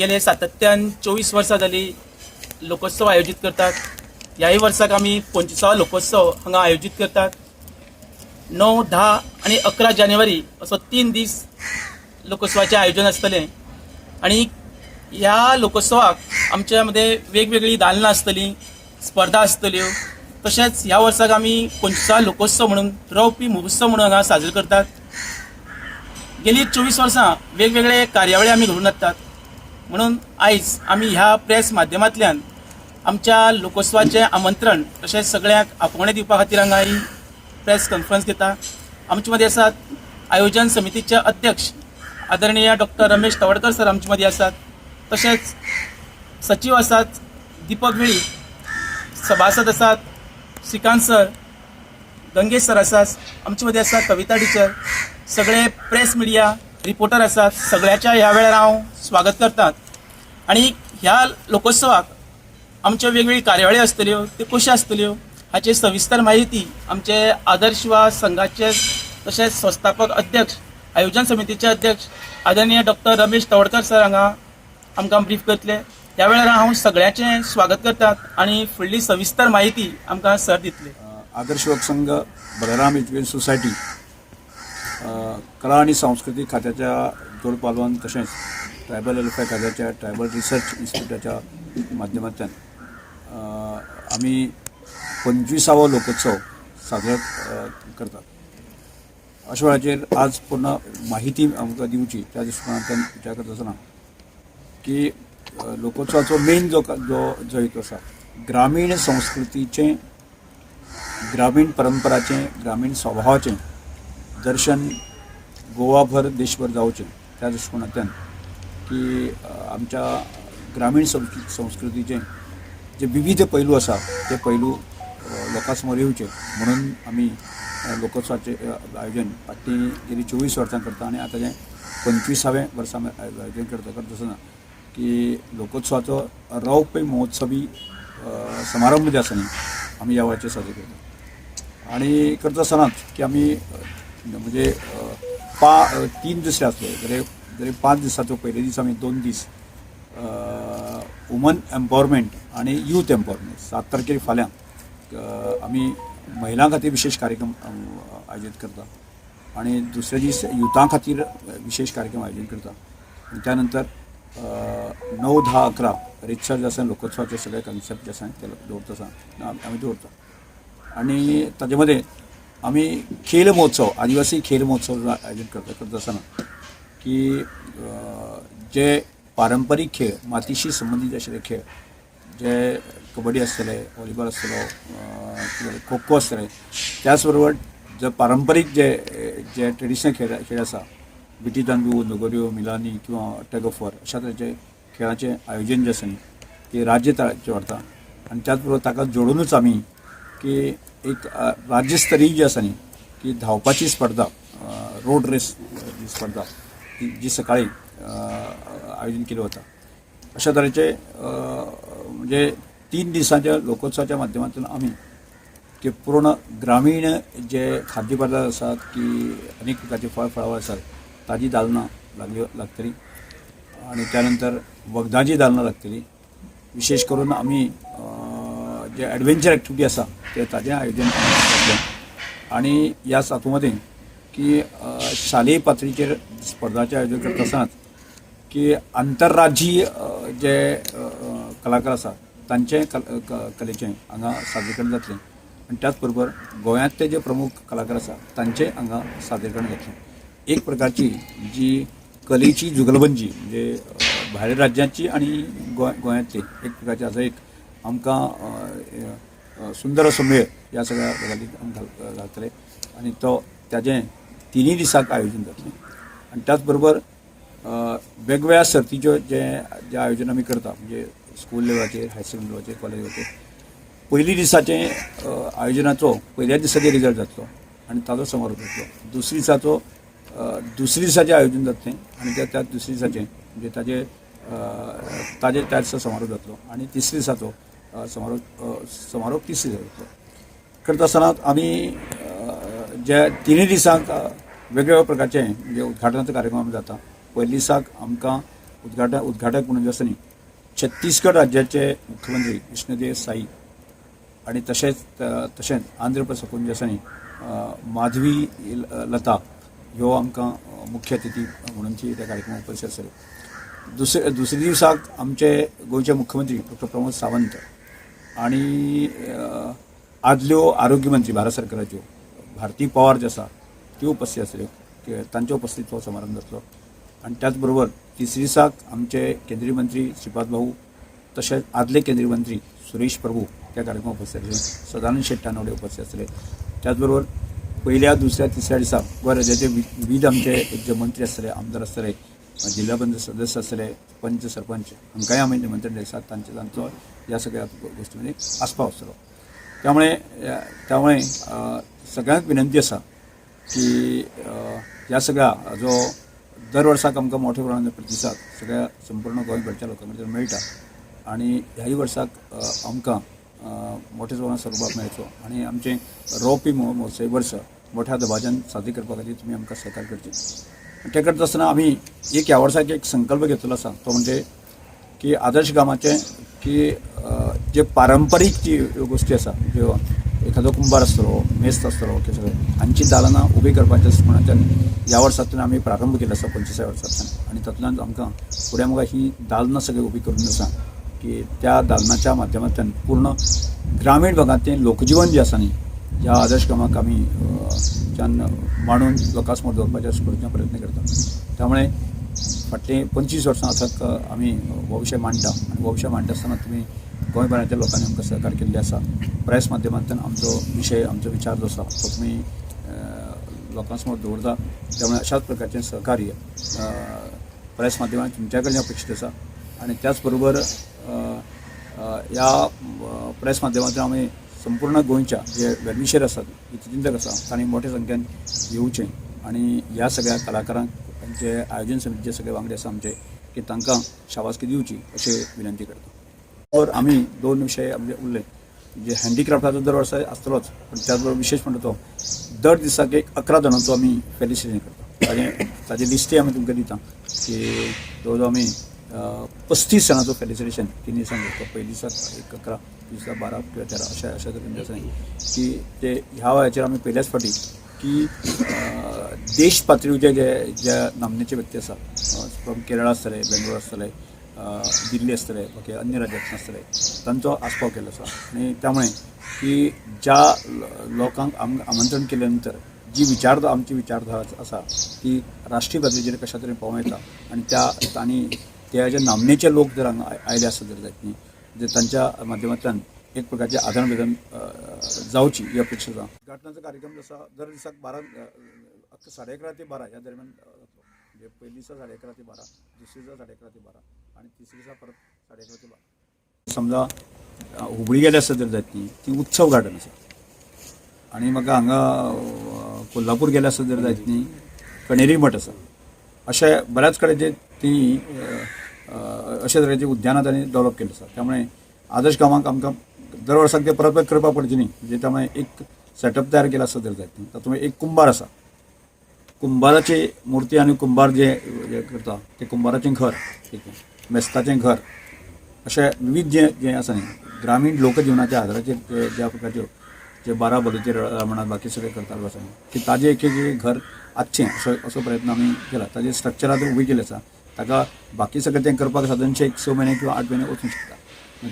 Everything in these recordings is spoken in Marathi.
गेले सातत्यान 24 वर्सां जाली लोकोत्सव आयोजित करतात. ह्याही वर्साक आमी 25वा लोकोत्सव हांगा आयोजित करतात. 9, 10 आणि 11 जानेवारी असो 3 दीस लोकोत्सवाचें आयोजन आसतलें. आणि ह्या लोकोत्सवाक आमच्या मध्ये वेगवेगळी दालनां आसतलीं, स्पर्धा आसतल्यो. तशेंच ह्या वर्साक आमी 25वा लोकोत्सव म्हणून रवपी महोत्सव म्हणून हांगा साजरो करतात. गेली 24 वर्सां वेगवेगळे कार्यावळी आमी घडोवन हाडटात. म्हणून आयज आमी ह्या प्रेस माध्यमांतल्यान आमच्या लोकोत्सवाचें आमंत्रण तशेंच सगळ्यांक आपोवणें दिवपा खातीर हांगा ही प्रेस कॉन्फरन्स घेता. आमचे मदीं आसात आयोजन समितीचे अध्यक्ष आदरणीय डॉक्टर रमेश तवडकर सर आमचे मदीं आसात. तशेंच सचिव आसात दीपक वेळी, सभासद आसात श्रीकांत सर, गंगेश सर आसात, आमचे मदीं आसा कविता टिचर, सगळे प्रेस मिडिया रिपोर्टर आसात. सगळ्याच्या ह्या वेळार हांव स्वागत करतात. आणि ह्या लोकोत्सवाक आमच्यो वेगवेगळी कार्यावळी आसतल्यो त्यो कश्यो आसतल्यो हाची सविस्तर माहिती आमचे आदर्श युवा संघाचे तशेंच संस्थापक अध्यक्ष आयोजन समितीचे अध्यक्ष आदरणीय डॉक्टर रमेश तवडकर सर हांगा आमकां ब्रीफ करतले. ह्या वेळार हांव सगळ्यांचें स्वागत करतात आणि फुडली सविस्तर माहिती आमकां सर दितले. आदर्श युवक संघ, बलराम एज्युकेशन सोसायटी, कला आणि सांस्कृतिक खात्याच्या जोड पालवान तशेंच ट्रायबल वेलफेअर खात्याच्या ट्रायबल रिसर्च इन्स्टिट्यूटाच्या माध्यमांतल्यान आमी 25वा लोकोत्सव साजरो करतात. अशा वेळाचेर आज पूर्ण माहिती आमकां दिवची त्या दृश्टिकोनांतल्यान विचार करता आसतना की लोकोत्सवाचो मेन जो हेतू आसा ग्रामीण संस्कृतीचें, ग्रामीण परंपराचें, ग्रामीण स्वभावाचें दर्शन गोवाभर देशभर जावचें त्या दृश्टिकोनांतल्यान की आमच्या ग्रामीण संस्कृतीचे जे विविध पैलू आसा ते पैलू लोकां समोर येवचे म्हणून आमी लोकोत्सवाचे आयोजन फाटलीं गेली 24 वर्सां करता आणि आतां जें 25वें वर्सा आयोजन करता आसतना की लोकोत्सवाचो रवपी महोत्सवी समारंभ जे आसा न्ही आमी ह्या वेळाचेर साजरो करता. आणि करता आसतनाच की आमी म्हणजे 3 दीस आसले जरी 5 दिसाचो पयले दीस आमी 2 दीस वुमन एम्पावरमेंट आणि यूथ एम्पावरमेंट 7 तारखेर फाल्यां आमी महिलां खातीर विशेष कार्यक्रम आयोजीत करता आणि दुसरे दीस युथां खातीर विशेष कार्यक्रम आयोजीत करता. आणि त्यानंतर 9, 10, 11 रितसर जे आसा लोकोत्सवाचे सगळे कन्सेप्ट जे आसा ते आमी दवरता. आणि ताजे मदें आमी खेल महोत्सव, आदिवासी खेल महोत्सव आयोजीत करता आसतना की जे पारंपारीक खेळ मातीशी संबंधित आशिल्ले खेळ जे कबड्डी आसतले, व्हॉलीबॉल आसतलो, खो खो आसतले, त्याच बरोबर जे पारंपारीक जे ट्रेडिशनल खेळ आसा विटी दांडू, लगोऱ्यो, मिलांनी किंवा टग ऑफ वॉर अशा तरेचे खेळाचें आयोजन जे आसा न्ही ते राज्य तळाचेर व्हरता. आणि त्याच बरोबर ताका जोडूनच आमी की एक राज्यस्तरीय जी आसा न्ही की धांवपाची स्पर्धा, रोड रेस स्पर्धा जी सकाळी आयोजन केली वता. अशा तरेचे म्हणजे 3 दिसांच्या लोकोत्सवाच्या माध्यमांतून आमी की पूर्ण ग्रामीण जे खाद्यपदार्थ आसात की अनेक प्रकारचे फळावळ आसात ताजी दालनां लागतली. आणि त्यानंतर वखदांची दालनां लागतली. विशेष करून आमी जे ॲडव्हेंचर ॲक्टिविटी आसा ते ताजें आयोजन करतले. आणि ह्या हातूंत की शालेय पातळीचेर स्पर्धाचें आयोजन करता आसतनाच की आंतरराज्यीय जे कलाकार आसा तांचे कलेचें हांगा सादरीकरण जातलें. आणि त्याच बरोबर गोंयांतले जे प्रमुख कलाकार आसा तांचें हांगा सादरीकरण जातलें. एक प्रकारची जी कलेची जुगलबंदी म्हणजे भायल्या राज्यांची आणि गोंयांतली एक प्रकारची हाजो एक आमकां सुंदर असो मेळ ह्या सगळ्या गजालीक घालतले. आणि तो त्याचें 3 दिसांक आयोजन जातलें. आणि त्याच बरोबर वेगवेगळ्या सर्तीच्यो जे आयोजन आमी करता म्हणजे स्कूल लेवलाचेर, हाय सेकंडरी लेवलाचेर, कॉलेज लेवलाचेर पयल्या दिसाचें आयोजनाचो पयल्या दिसाचेर रिजल्ट जातलो आणि ताचो समारोप जातलो. दुसऱ्या दिसाचें आयोजन जातलें आणि त्या दुसऱ्या दिसाचें म्हणजे ताजे त्या दिसा समारोप जातलो. आणि तिसऱ्या दिसाचो समारोप तिसऱ्या दिसा जातलो. करता आसतना आमी जे 3 दिसांक वेगवेगळ्या प्रकारचे म्हणजे उद्घाटनाचो कार्यक्रम जाता. पयल्या दिसाक आमकां उद्घाटक म्हणून जे आसा न्ही छत्तीसगड राज्याचे मुख्यमंत्री विष्णुदेव साई आणि तशेंच आंध्र प्रदेश साकून जे आसा न्ही माधवी लता ह्यो आमकां मुख्य अतिथी म्हणून त्या कार्यक्रमाक उपस्थित आसले. दुसरे दिसाक आमचे गोंयचे मुख्यमंत्री डॉ. प्रमोद सावंत आणि आदल्यो आरोग्य मंत्री भारत सरकाराच्यो भारती पवार जे आसा त्यो उपस्थित आसल्यो. तांच्या उपस्थितीत हो समारंभ जातलो. आणि त्याच बरोबर तिसरे दिसाक आमचे केंद्रीय मंत्री श्रीपाद भाऊ तशेंच आदले केंद्रीय मंत्री सुरेश प्रभू त्या कार्यक्रमात उपस्थित आसले. सदानंद शेट्टी तानवडे उपस्थित आसले. त्याचबरोबर पहिल्या दुसऱ्या तिसऱ्या दिसाक गोंय राज्याचे विविध आमचे जे मंत्री आसतले, आमदार आसतले, जिल्हा पंचायत सदस्य आसतले, पंच सरपंच हांकांय आमी निमंत्रण दितात. तांचो ह्या सगळ्या गोष्टींमध्ये आस्पाव आसतलो. त्यामुळे सगळ्यांक विनंती आसा की ह्या सगळ्या जो दर वर्साक आमकां मोठ्या प्रमाणात प्रतिसाद सगळ्या संपूर्ण गोंयभरच्या लोकां भितर मेळटा आणि ह्याही वर्साक आमकां मोठ्या प्रमाणात स्वरुपाक मेळचो आणि आमचें रोवपी महोत्सवी वर्स मोठ्या दबाज्यान साजरी करपा खातीर तुमी आमकां सहकार्य करचें. ते करता आसतना आमी ह्या वर्साक एक संकल्प घेतलो आसा. तो म्हणजे की आदर्श गांवाचे की जे पारंपारीक जी गोष्टी आसा ज्यो एखादो कुंभार आसतलो, मेस्त आसतलो की सगळे हांची दालनां उबी करपाच्या म्हणाच्यान ह्या वर्सांतल्यान आमी प्रारंभ केलो आसा 25व्या वर्सांतल्यान. आणि तातूंतल्यान आमकां फुडें म्हाका ही दालनां सगळी उबी करून आसा की त्या दालनाच्या माध्यमांतल्यान पूर्ण ग्रामीण भागांतलें लोकजीवन जें आसा न्ही ह्या आदर्श गांवांक आमी मांडून लोकां समोर दवरपाचे प्रयत्न करता. त्यामुळे फाटलीं 25 वर्सां अथक आमी हो विशय मांडटा आणि हो विशय मांडटा आसतना तुमी गोंयभरांतल्या लोकांनी आमकां सहकार्य केल्लें आसा. प्रेस माध्यमांतल्यान आमचो विशय आमचो विचार जो आसा तो तुमी लोकां समोर दवरता. त्यामुळे अशाच प्रकारचें सहकार्य प्रेस माध्यमांत तुमच्या कडल्यान अपेक्षीत आसा. आणि त्याच बरोबर ह्या प्रेस माध्यमांतल्यान आमी संपूर्ण गोंयच्या जे वेलविशर आसात, हितचिंतक आसा तांणी मोठ्या संख्येन येवचें आणि ह्या सगळ्या कलाकारांक जे आयोजन समितीचे सगळे वांगडी आसा आमचे की तांकां शाबासकी दिवची अशी विनंती करता. और आमी दोन विशय आमचे उरले जे हँडीक्राफ्टाचो दर वर्सा आसतलोच, पण त्याच बरोबर विशेष म्हणटा तो दर दिसाक एक 11 जाणांचो आमी फेलिसिटेशन करता. ताजे लिस्टी आमी तुमकां दिता की जवळ आमी 35 जाणांचो फेलिसिटेशन 3 दिसांक करता. पयल्या दिसाक एक 11, दुसऱ्या 12 किंवा 13 अशा तरेन आसा की ते ह्या वयाचेर आमी पयल्याच फावटी की देश पातळीचे ज्या नामनेचे व्यक्ती आसा फ्रॉम केरळा आसतले, बेंगलोर आसतले, दिल्ली आसतले, बाकी अन्य राज्यांतून आसतले, तांचो आस्पाव केल्लो आसा. आणि त्यामुळे की ज्या लोकांक आमंत्रण केल्या नंतर जी आमची विचारधारा आसा ती राष्ट्रीय पातळीचेर कशा तरेन पावूं येता आणि त्या जे नामनेचे लोक जर हांगा आयले आसत जर जायत न्ही जे तांच्या माध्यमांतल्यान एक प्रकारचे आदान प्रदान जावची ही अपेक्षा आसा. उद्घाटनाचो कार्यक्रम जो आसा दर दिसाक 11:30 ते 12 ह्या दरम्यान जातलो. म्हणजे पयल्या दिसा 11:30 ते 12, दुसऱ्या दिसा 11:30 ते 12 आणि तिसऱ्या दिसा परत 11:30 ते 12. समजा हुबळी गेले आसत जर जायत न्ही ती उत्सव गार्डन आसा. आणि म्हाका हांगा कोल्हापूर गेले आसत जर जायत न्ही कणेरी मठ आसा. अशे बऱ्याच कडेन जे ती अशा तरेचे उद्यानां तांणी डेव्हलप केल्लें आसा. त्यामुळे आदर्श गांवांक आमकां दर वर्साक ते परत करपाक पडचें न्ही. म्हणजे त्यामुळे एक सेटअप तयार केला आसत जर जायत न्ही. तातूंत एक कुंभार आसा. कुंभाराची मूर्ती आणि कुंभार जे करता ते कुंभाराचें घर, मेस्ताचें घर अशें विविध जे आसा न्ही ग्रामीण लोकजिवनाच्या आधाराचेर ज्या प्रकारच्यो जे 12 बलुतेर म्हणा बाकी सगळे करताले आसा की ताजें एक घर आसचें असो प्रयत्न आमी केला. ताजें स्ट्रक्चर आतां उबी केलें आसा. ताका बाकी सगळें तें करपाक सादारणशे एक 6 म्हयने किंवा 8 म्हयने वचूंक शकता.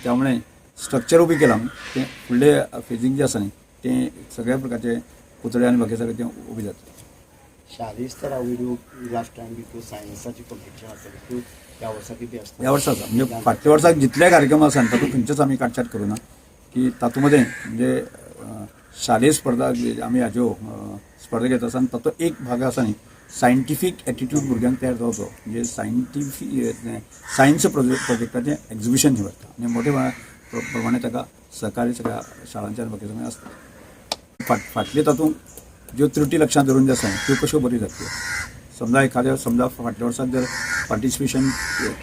त्यामुळे स्ट्रक्चर उबी केलां आमी. तें फुडलें फेजींग जें आसा न्ही तें सगळ्या प्रकारचे पुतळे आनी बाकी सगळें तें उबी जाता. शालेय स्तरावयर लास्ट टायम भितर सायन्साची कॉम्पिटिशन आसलें तूं ह्या वर्सा कितें आसता? ह्या वर्सा आसा. म्हणजे फाटल्या वर्साक जितले कार्यक्रम आसा तातूंत खंयचेच आमी काटछाट करूना की तातूंत मध्ये म्हणजे शालेय स्पर्धा आमी हाज्यो स्पर्धा घेता आसा तातूंत एक भाग आसा न्ही सायंटिफीक एटिट्यूड भुरग्यांक तयार जावचो. म्हणजे सायन्स प्रोजेक्टाचें एक्झिबिशन निवडटा आणि मोठ्या प्रमाणे ताका सहकार्य सगळ्या शाळांच्या बाकी सगळें आसता. फाटले तातूंत ज्यो त्रुटी लक्षांत धरून जे आसा त्यो कश्यो बऱ्यो जातल्यो. समजा फाटल्या वर्साक जर पार्टिसिपेशन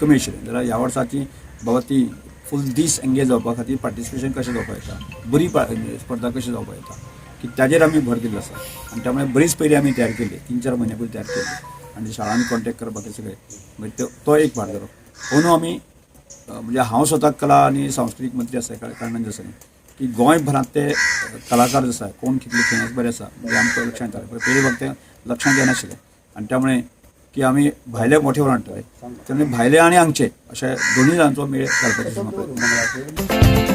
कमी आशिल्लें जाल्यार ह्या वर्साची बाबा ती फूल दीस एंगेज जावपा खातीर पार्टिसिपेशन कशें जावपा येता, बरी स्पर्धा कशी जावपा येता की ताजेर आमी भर दिल्लो आसा. आनी त्यामुळे बरीच पयली आमी तयार केली, 3-4 म्हयने पयलीं तयार केली. आनी शाळांनी कॉन्टेक्ट करपाक सगळे म्हणजे तो एक भाग जालो अंदू आमी म्हणजे हांव स्वता कला आनी सांस्कृतीक मंत्री आसा कारणान दिसांनी की गोंयभरांत ते कलाकार जे आसा कोण कितले फेमस बरे आसा म्हणजे आमकां लक्षांत येतालें पण पयलीं वक्त तें लक्षांत येनाशिल्लें आनी त्यामुळे की आमी भायले मोठे व्हरून हाडटाले तेन्ना भायले आनी हांगचे अशें दोनूय जाणांचो मेळ घालपाचो मंगळाचे